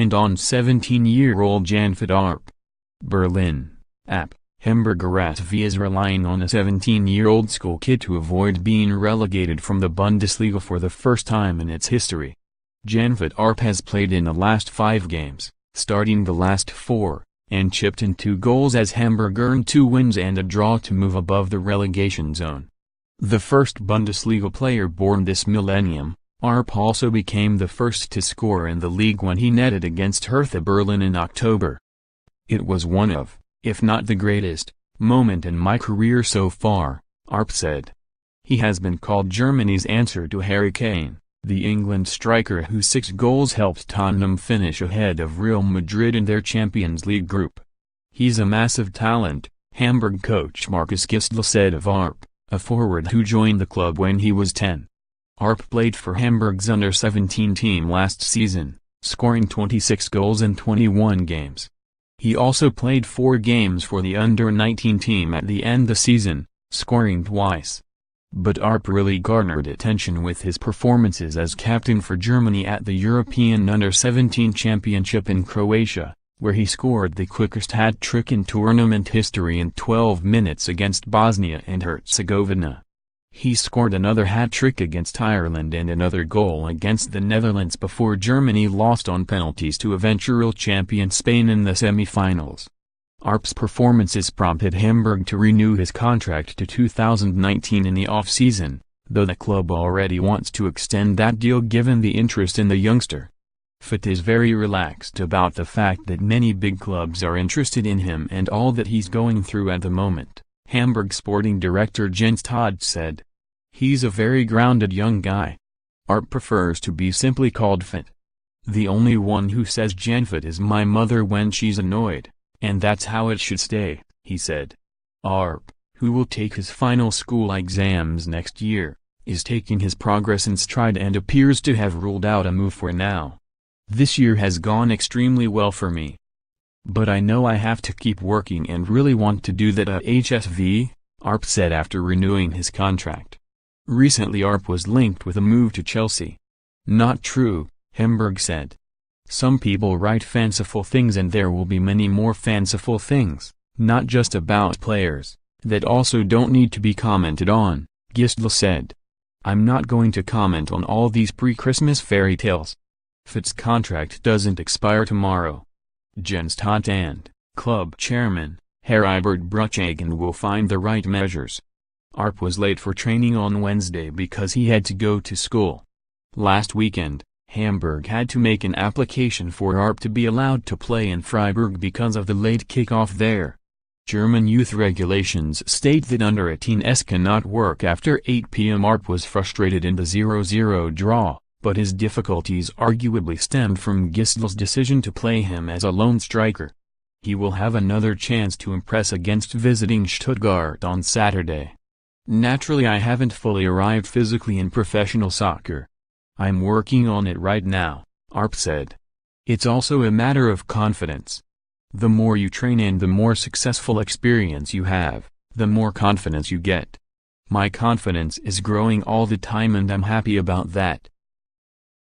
signed on 17-year-old Jann Fiete Arp. Berlin, AP. Hamburger SV is relying on a 17-year-old school kid to avoid being relegated from the Bundesliga for the first time in its history. Jann Fiete Arp has played in the last 5 games, starting the last 4, and chipped in 2 goals as Hamburg earned 2 wins and a draw to move above the relegation zone. The first Bundesliga player born this millennium, Arp also became the first to score in the league when he netted against Hertha Berlin in October. "It was one of, if not the greatest, moment in my career so far," Arp said. He has been called Germany's answer to Harry Kane, the England striker whose 6 goals helped Tottenham finish ahead of Real Madrid in their Champions League group. "He's a massive talent," Hamburg coach Markus Gisdol said of Arp, a forward who joined the club when he was 10. Arp played for Hamburg's under-17 team last season, scoring 26 goals in 21 games. He also played 4 games for the under-19 team at the end of the season, scoring twice. But Arp really garnered attention with his performances as captain for Germany at the European Under-17 Championship in Croatia, where he scored the quickest hat-trick in tournament history in 12 minutes against Bosnia and Herzegovina. He scored another hat-trick against Ireland and another goal against the Netherlands before Germany lost on penalties to eventual champion Spain in the semi-finals. Arp's performances prompted Hamburg to renew his contract to 2019 in the off-season, though the club already wants to extend that deal given the interest in the youngster. Fiete is very relaxed about the fact that many big clubs are interested in him and all that he's going through at the moment, Hamburg sporting director Jens Todt said. "He's a very grounded young guy. Arp prefers to be simply called Fiete. The only one who says Jann Fiete is my mother when she's annoyed, and that's how it should stay," he said. Arp, who will take his final school exams next year, is taking his progress in stride and appears to have ruled out a move for now. "This year has gone extremely well for me. But I know I have to keep working and really want to do that at HSV," Arp said after renewing his contract. Recently Arp was linked with a move to Chelsea. "Not true," Hamburg said. "Some people write fanciful things and there will be many more fanciful things, not just about players, that also don't need to be commented on," Gisdol said. "I'm not going to comment on all these pre-Christmas fairy tales. Fiete's contract doesn't expire tomorrow. Jens Todt and club chairman, Herbert Bruchhagen will find the right measures." Arp was late for training on Wednesday because he had to go to school. Last weekend, Hamburg had to make an application for Arp to be allowed to play in Freiburg because of the late kickoff there. German youth regulations state that under-18s cannot work after 8 p.m. Arp was frustrated in the 0-0 draw, but his difficulties arguably stemmed from Gisdol's decision to play him as a lone striker. He will have another chance to impress against visiting Stuttgart on Saturday. "Naturally I haven't fully arrived physically in professional soccer. I'm working on it right now," Arp said. "It's also a matter of confidence. The more you train and the more successful experience you have, the more confidence you get. My confidence is growing all the time and I'm happy about that."